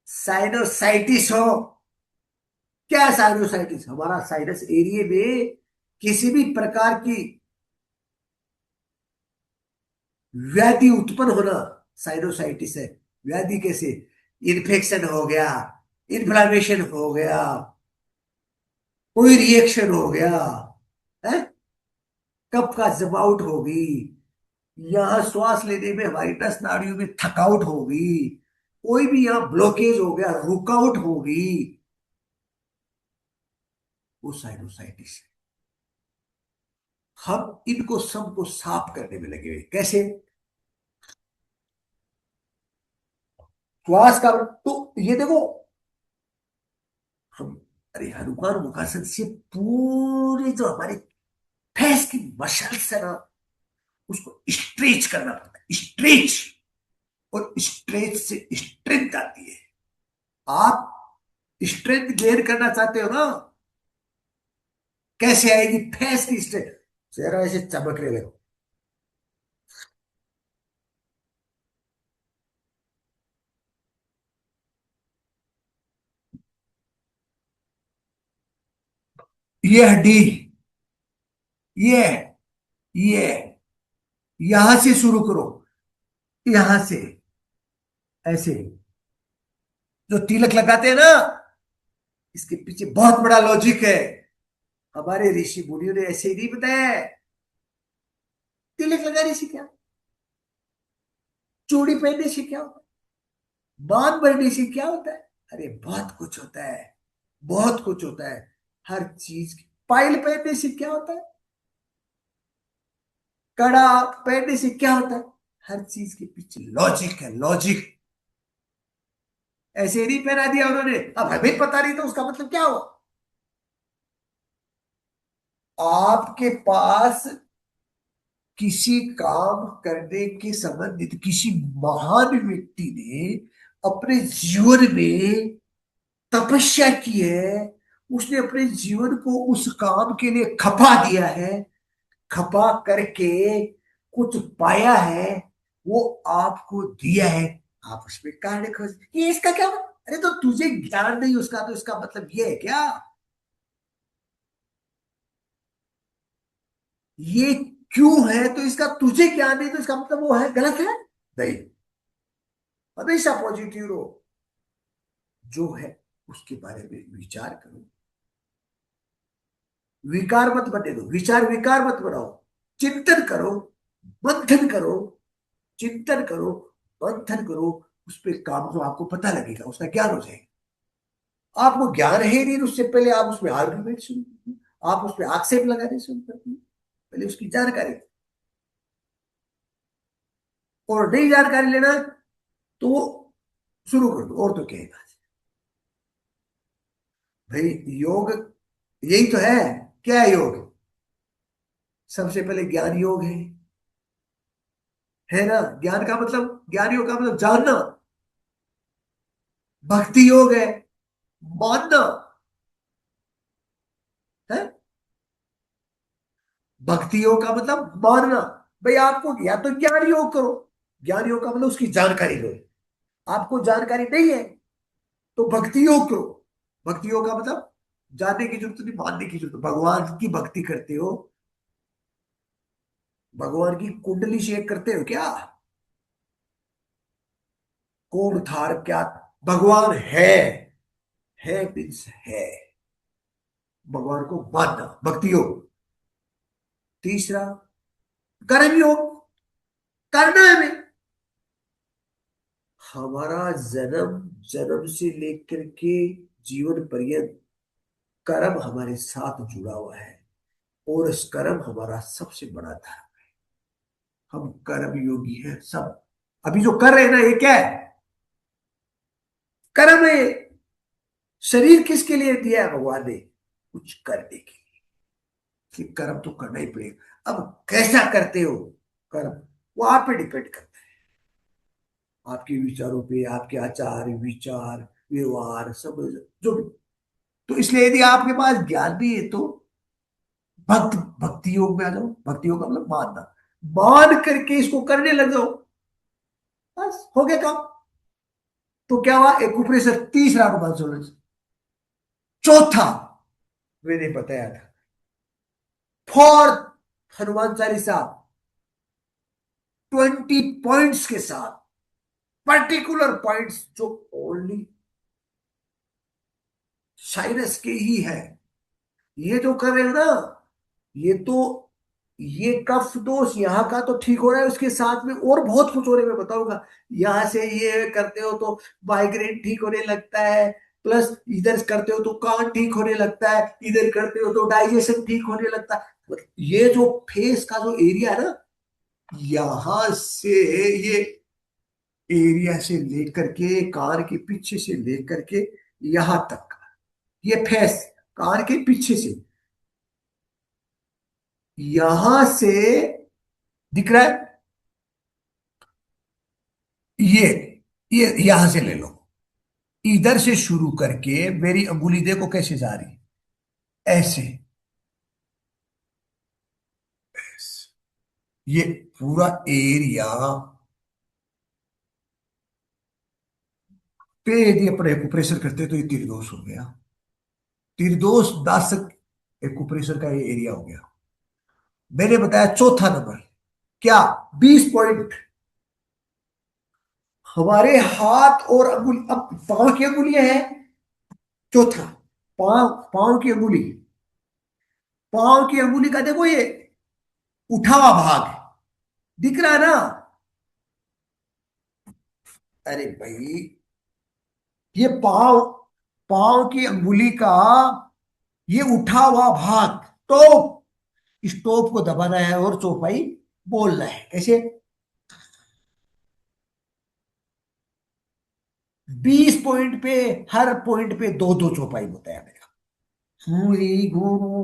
Speaker 1: साइनोसाइटिस हो, क्या साइनोसाइटिस? हमारा साइनस एरिया में किसी भी प्रकार की व्याधि उत्पन्न होना साइनोसाइटिस है। व्याधि कैसे? इन्फेक्शन हो गया, इन्फ्लामेशन हो गया, कोई रिएक्शन हो गया है, कफ का जमाउट होगी, यहां श्वास लेने में हमारी नस नाड़ियों में थकावट होगी, कोई भी यहां ब्लॉकेज हो गया, रुकावट होगी, वो साइनोसाइटिस है। हम इनको सबको साफ करने में लगे हुए। कैसे? श्वास का तो ये देखो, हम, अरे हनुमान मुखासन से पूरे जो हमारे फेस की मसल्स है ना, उसको स्ट्रेच करना पड़ता है, स्ट्रेच, और स्ट्रेच से स्ट्रेंथ आती है। आप स्ट्रेंथ गेन करना चाहते हो ना, कैसे आएगी? फेस की स्ट्रेट, चेहरा ऐसे चमकने लगे। ये हड्डी, ये ये यहां से शुरू करो, यहां से, ऐसे, जो तिलक लगाते हैं ना, इसके पीछे बहुत बड़ा लॉजिक है। हमारे ऋषि मुनियों ने ऐसे ही नहीं बताया है। तिलक लगाने से क्या, चूड़ी पहनने से क्या होता है, बांध भरने से क्या होता है? अरे बहुत कुछ होता है, बहुत कुछ होता है। हर चीज पायल पहनने से क्या होता है, कड़ा पहनने से क्या होता है? हर चीज के पीछे लॉजिक है, लॉजिक। ऐसे ही नहीं पहना दिया उन्होंने, अब हमें पता नहीं तो उसका मतलब क्या हुआ? आपके पास किसी काम करने के संबंधित किसी महान व्यक्ति ने अपने जीवन में तपस्या की है, उसने अपने जीवन को उस काम के लिए खपा दिया है, खपा करके कुछ पाया है, वो आपको दिया है। आप उसमें कारण खोज, ये इसका क्या मतलब? अरे तो तुझे ज्ञान नहीं उसका, तो इसका मतलब ये है क्या? ये क्यों है तो इसका तुझे ज्ञान नहीं, तो इसका मतलब वो है गलत है? नहीं, हमेशा पॉजिटिव रहो, जो है उसके बारे में विचार करो। विकार मत बनने दो, विचार विकार मत बनाओ। चिंतन करो, मंथन करो, चिंतन करो, मंथन करो। उस पर काम, जो आपको पता लगेगा उसका ज्ञान हो जाएगा। आपको ज्ञान है नहीं, तो उससे पहले आप उसमें आर्गुमेंट शुरू करिए, आप उस पर आक्षेप लगाने शुरू करिए। पहले उसकी जानकारी, और नई जानकारी लेना तो वो शुरू कर दो, और तो क्या है बात? भाई योग यही तो है। क्या है योग? सबसे पहले ज्ञान योग है ना? ज्ञान का मतलब, ज्ञान योग का मतलब जानना। भक्ति योग है मानना, है। भक्ति योग का मतलब मानना। भाई आपको या तो ज्ञान योग करो, ज्ञान योग का मतलब उसकी जानकारी लो। आपको जानकारी नहीं है तो भक्ति योग करो। भक्ति योग का मतलब जानने की जरूरत नहीं, मानने की जरूरत। भगवान की भक्ति करते हो, भगवान की कुंडली शेक करते हो क्या? कौन थार क्या? भगवान है मीन्स है। भगवान को मानना भक्ति योग। तीसरा कर्म योग, करना है हमें। हमारा जन्म, जन्म से लेकर के जीवन पर्यंत कर्म हमारे साथ जुड़ा हुआ है, और इस कर्म हमारा सबसे बड़ा धर्म। हम कर्म योगी हैं सब। अभी जो कर रहे हैं ना, ये क्या है? कर्म है। शरीर किसके लिए दिया है भगवान ने? कुछ करने के लिए, कि कर्म तो करना ही पड़ेगा। अब कैसा करते हो कर्म, वो आप पे डिपेंड करता है, आपके विचारों पे, आपके आचार विचार व्यवहार सब, जो भी। तो इसलिए यदि आपके पास ज्ञान भी है तो भक्ति योग में आ जाओ। भक्ति योग का मतलब मानना, मान करके इसको करने लग जाओ, बस हो गया काम। तो क्या हुआ? एक उपनिषद, तीसरा अनुमान सुनो। चौथा मैंने बताया था, फोर्थ हनुमान चालीसा 20 पॉइंट्स के साथ, पर्टिकुलर पॉइंट्स जो ओनली साइनस के ही है। ये जो कर रहे हो ना, ये तो, ये कफ दोष यहाँ का तो ठीक हो रहा है, उसके साथ में और बहुत कुछ हो रहा है, मैं बताऊंगा। यहां से ये करते हो तो माइग्रेन ठीक होने लगता है, प्लस इधर करते हो तो कान ठीक होने लगता है, इधर करते हो तो डाइजेशन ठीक होने लगता है। मतलब ये जो फेस का जो एरिया है ना, यहां से, ये एरिया से लेकर के कान के पीछे से लेकर के यहां तक, ये फेस कान के पीछे से, यहां से दिख रहा है, ये ये यहां से ले लो, इधर से शुरू करके मेरी अंगुली देखो कैसे जा रही है, ऐसे, ये पूरा एरिया पे यदि अपन एक्यूप्रेशर करते तो ये त्रिदोष हो गया। त्रिदोष दासक एक्यूप्रेशर का ये एरिया हो गया। मैंने बताया चौथा नंबर क्या, 20 पॉइंट। हमारे हाथ और अंगुली, अब पांव की अंगुलियां हैं। चौथा, पांव, पांव की अंगुली, पांव की अंगुली का देखो ये उठा हुआ भाग दिख रहा है ना। अरे भाई, ये पांव, पांव की अंगुली का ये उठा हुआ भाग, टोप, इस टोप को दबाना है और चौपाई बोलना है। कैसे? 20 पॉइंट पे, हर पॉइंट पे दो दो चौपाई बताया मेरा। सूरी गुरु,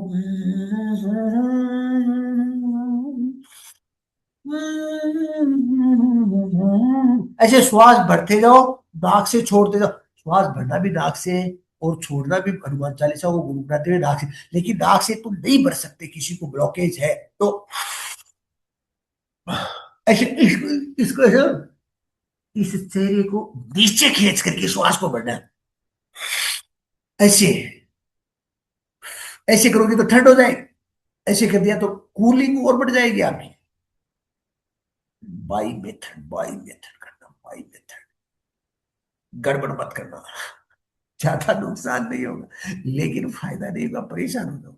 Speaker 1: ऐसे श्वास भरते जाओ, नाक से छोड़ते जाओ। श्वास भरना भी नाक से और छोड़ना भी हनुमान चालीसा को गुनगुनाते हुए नाक से। लेकिन नाक से तुम नहीं भर सकते, किसी को ब्लॉकेज है तो ऐसे इसको ऐसे इस चेहरे को नीचे खींच करके श्वास को भरना है। ऐसे, ऐसे करोगे तो ठंड हो जाएगी, ऐसे कर दिया तो कूलिंग और बढ़ जाएगी आपकी। बाई मेथड, बाई मेथड करना, बाई मेथड। गड़बड़ मत करना, ज्यादा नुकसान नहीं होगा लेकिन फायदा नहीं होगा, परेशान हो जाओ।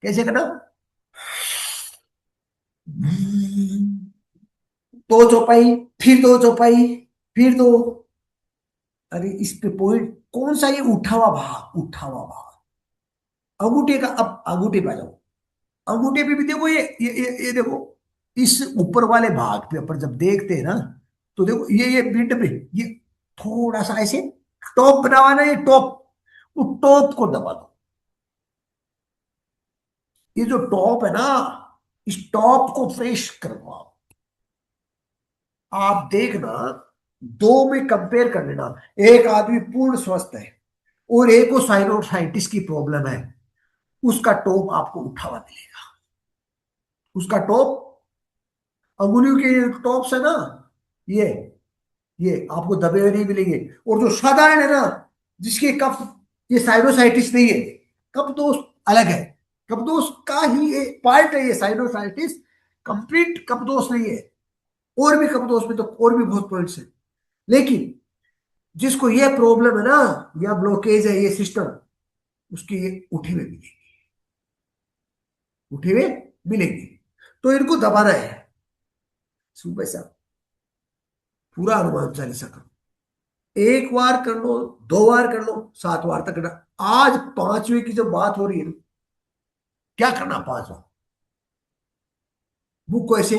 Speaker 1: कैसे करना? दो चौपाई, फिर दो चौपाई, फिर दो। अरे इस पे पॉइंट कौन सा, ये उठा हुआ भाग, उठा हुआ भाग अंगूठे का। अब अंगूठे पे आ जाओ। अंगूठे पे भी देखो ये देखो, इस ऊपर वाले भाग पे अपन जब देखते हैं ना, तो देखो ये बिंड पे ये थोड़ा सा ऐसे टॉप बना हुआ है ना, ये टॉप, वो टॉप को दबा दो। ये जो टॉप है ना, इस टॉप को फ्रेश करवाओ। आप देखना, दो में कंपेयर कर लेना। एक आदमी पूर्ण स्वस्थ है और एक को साइनोसाइटिस की प्रॉब्लम है, उसका टॉप आपको उठा हुआ मिलेगा। उसका टॉप, अंगुलियों के टॉप से ना, ये ये आपको दबे हुए नहीं मिलेंगे। और जो साधारण है ना, जिसके कफ, ये साइनोसाइटिस नहीं है, कपदोष अलग है। कपदोष का ही एक पार्ट है ये साइनोसाइटिस, कंप्लीट कपदोष नहीं है। और भी कपदोष में तो और भी बहुत पॉइंट्स है, लेकिन जिसको ये प्रॉब्लम है ना, या ब्लॉकेज है ये सिस्टम, उसकी ये उठी हुए मिलेगी, उठे हुए मिलेंगे। तो इनको दबाना है सुबह से। पूरा हनुमान चालीसा करो, एक बार कर लो, दो बार कर लो, 7 बार तक करना। आज पांचवे की जब बात हो रही है ना, क्या करना 5 बार, मुख को ऐसे,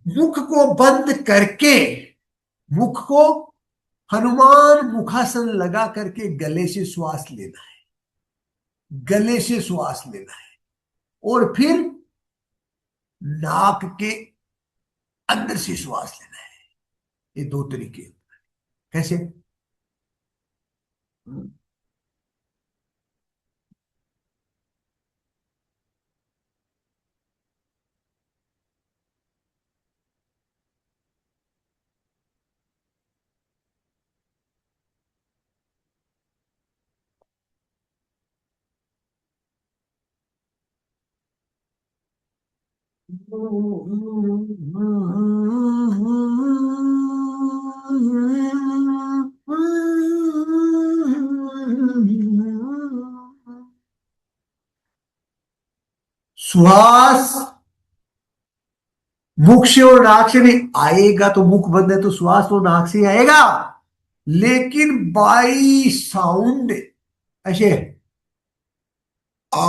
Speaker 1: मुख को बंद करके, मुख को हनुमान मुखासन लगा करके गले से श्वास लेना है। गले से श्वास लेना है और फिर नाक के अंदर से श्वास लेना है। ये दो तरीके। कैसे? श्वास मुख से और नाक से नहीं आएगा, तो मुख बंद है तो श्वास तो नाक से ही आएगा, लेकिन बाई साउंड ऐसे आ,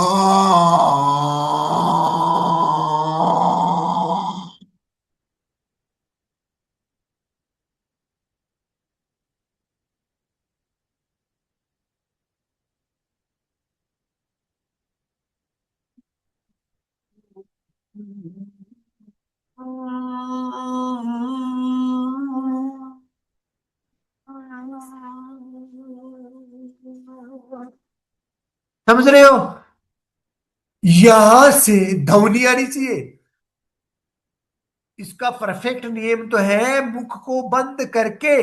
Speaker 1: समझ रहे हो? यहां से ध्वनि आनी चाहिए। इसका परफेक्ट नियम तो है मुख को बंद करके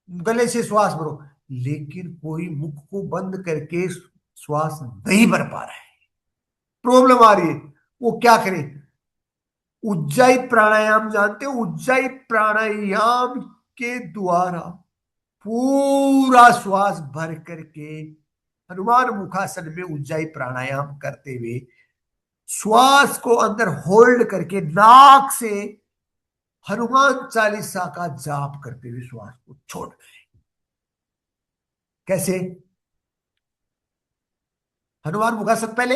Speaker 1: गले से श्वास भरो, लेकिन कोई मुख को बंद करके श्वास नहीं भर पा रहा है, प्रॉब्लम आ रही है। वो क्या करे? उज्जाई प्राणायाम जानते हो? उज्जाई प्राणायाम के द्वारा पूरा श्वास भर करके हनुमान मुखासन में उज्जाई प्राणायाम करते हुए श्वास को अंदर होल्ड करके नाक से हनुमान चालीसा का जाप करते हुए श्वास को छोड़ दें। कैसे? हनुमान मुखासन पहले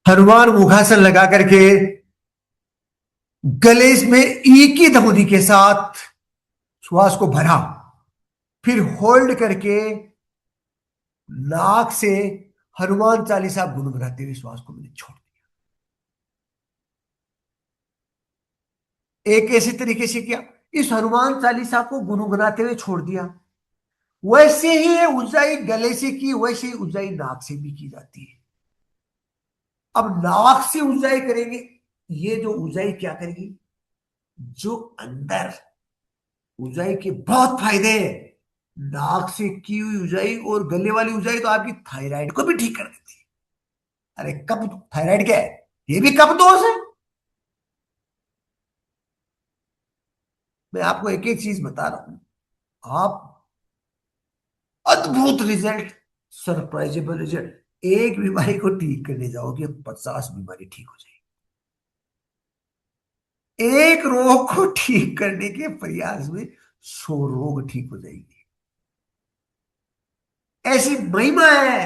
Speaker 1: हनुमान मुखासन लगा करके गले में एक ही धमनी के साथ श्वास को भरा, फिर होल्ड करके नाक से हनुमान चालीसा गुनगुनाते हुए श्वास को मैंने छोड़ दिया। एक ऐसे तरीके से किया, इस हनुमान चालीसा को गुनगुनाते हुए छोड़ दिया। वैसे ही ऊंचाई गले से की, वैसे ही ऊंचाई नाक से भी की जाती है। अब नाक से ऊंचाई करेंगे, ये जो ऊंचाई क्या करेगी, जो अंदर ऊंचाई के बहुत फायदे हैं। नाक से की हुई ऊंचाई और गले वाली ऊंचाई तो आपकी थायराइड को भी ठीक कर देती है। अरे कब, थायराइड क्या है? ये भी कब दोष है। मैं आपको एक एक चीज बता रहा हूं, आप अद्भुत रिजल्ट, सरप्राइजेबल रिजल्ट। एक बीमारी को ठीक करने जाओगे 50 बीमारी ठीक हो जाएगी। एक रोग को ठीक करने के प्रयास में 100 रोग ठीक हो जाएंगे। ऐसी महिमा है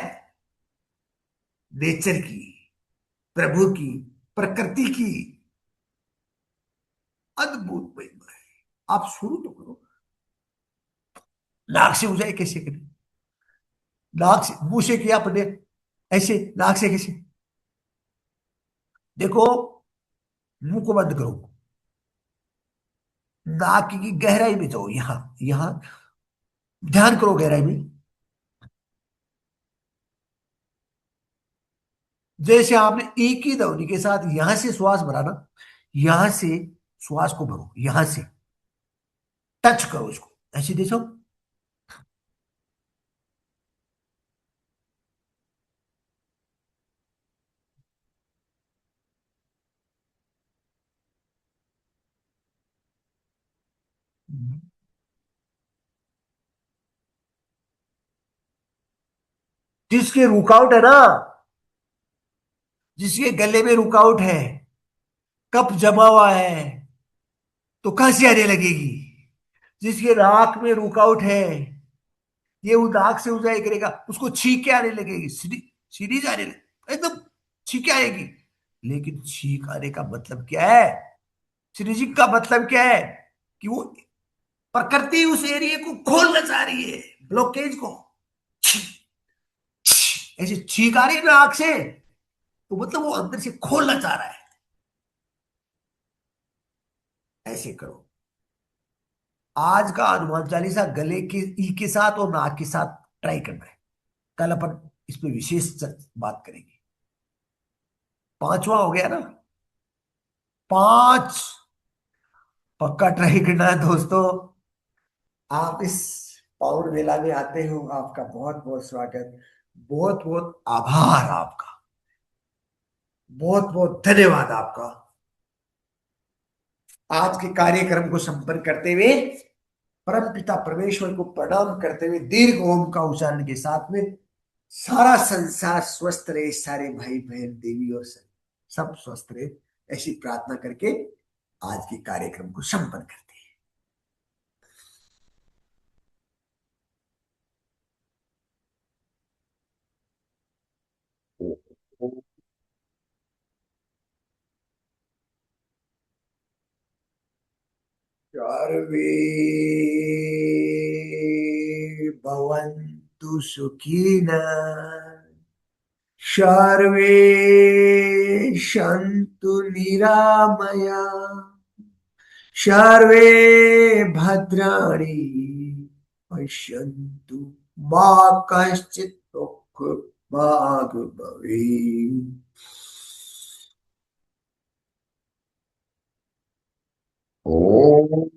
Speaker 1: नेचर की, प्रभु की, प्रकृति की। अद्भुत महिमा है। आप शुरू तो करो। नाक से हो जाए कैसे करें? नाक से, मुंह से किया आपने, ऐसे नाक से कैसे? देखो, मुंह को बंद करो, नाक की गहराई में जाओ, यहां यहां ध्यान करो गहराई में। जैसे आपने एक ही ध्वनि के साथ यहां से श्वास भरा ना, यहां से श्वास को भरो, यहां से टच करो इसको, ऐसे देखो। जिसके रुकावट है ना, जिसके गले में रुकावट है, कफ जमा हुआ है, तो खांसी आने लगेगी। जिसके नाक में रुकावट है, ये वो नाक से ऊंचाई करेगा, उसको छींके आने लगेगी, सीरीज आने लगे, एकदम छींके आएगी। लेकिन छींक आने का मतलब क्या है? सीरीजिंग का मतलब क्या है? कि वो प्रकृति उस एरिया को खोलना चाह रही है, ब्लॉकेज को। ऐसे छींक आ रही है ना आंख से, तो मतलब वो अंदर से खोलना चाह रहा है। ऐसे करो। आज का हनुमान चालीसा गले के ई के साथ और नाक के साथ ट्राई करना है। कल अपन इस पे विशेष बात करेंगे। पांचवा हो गया ना? 5 पक्का ट्राई करना है दोस्तों। आप इस पाउर मेला में आते हो, आपका बहुत बहुत स्वागत। बहुत बहुत आभार आपका, बहुत बहुत धन्यवाद आपका। आज के कार्यक्रम को संपन्न करते हुए परम पिता परमेश्वर को प्रणाम करते हुए दीर्घ ओम का उच्चारण के साथ में सारा संसार स्वस्थ रहे, सारे भाई बहन देवी और सब स्वस्थ रहे, ऐसी प्रार्थना करके आज के कार्यक्रम को संपन्न करते हैं। सर्वे भवन्तु सुखिनः, सर्वे सन्तु निरामया, सर्वे भद्राणि पश्यन्तु, मा कश्चित् दुःखभाग् भवेत्। ओम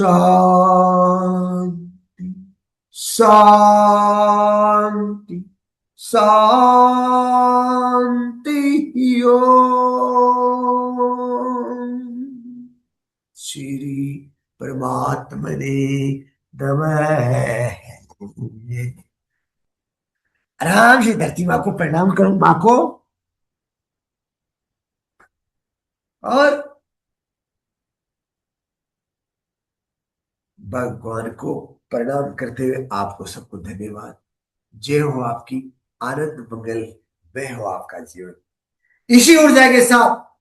Speaker 1: शांति शांति शांति ओम। श्री परमात्मने नमः। आराम से धरती माँ को प्रणाम करो, माँ को, और भगवान को प्रणाम करते हुए आपको सबको धन्यवाद। जय हो आपकी, आनंद मंगल, वह हो आपका जीवन। इसी ऊर्जा के साथ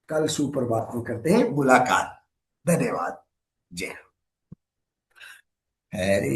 Speaker 1: कल सुप्रभात में करते हैं मुलाकात। धन्यवाद। जय हो। हरे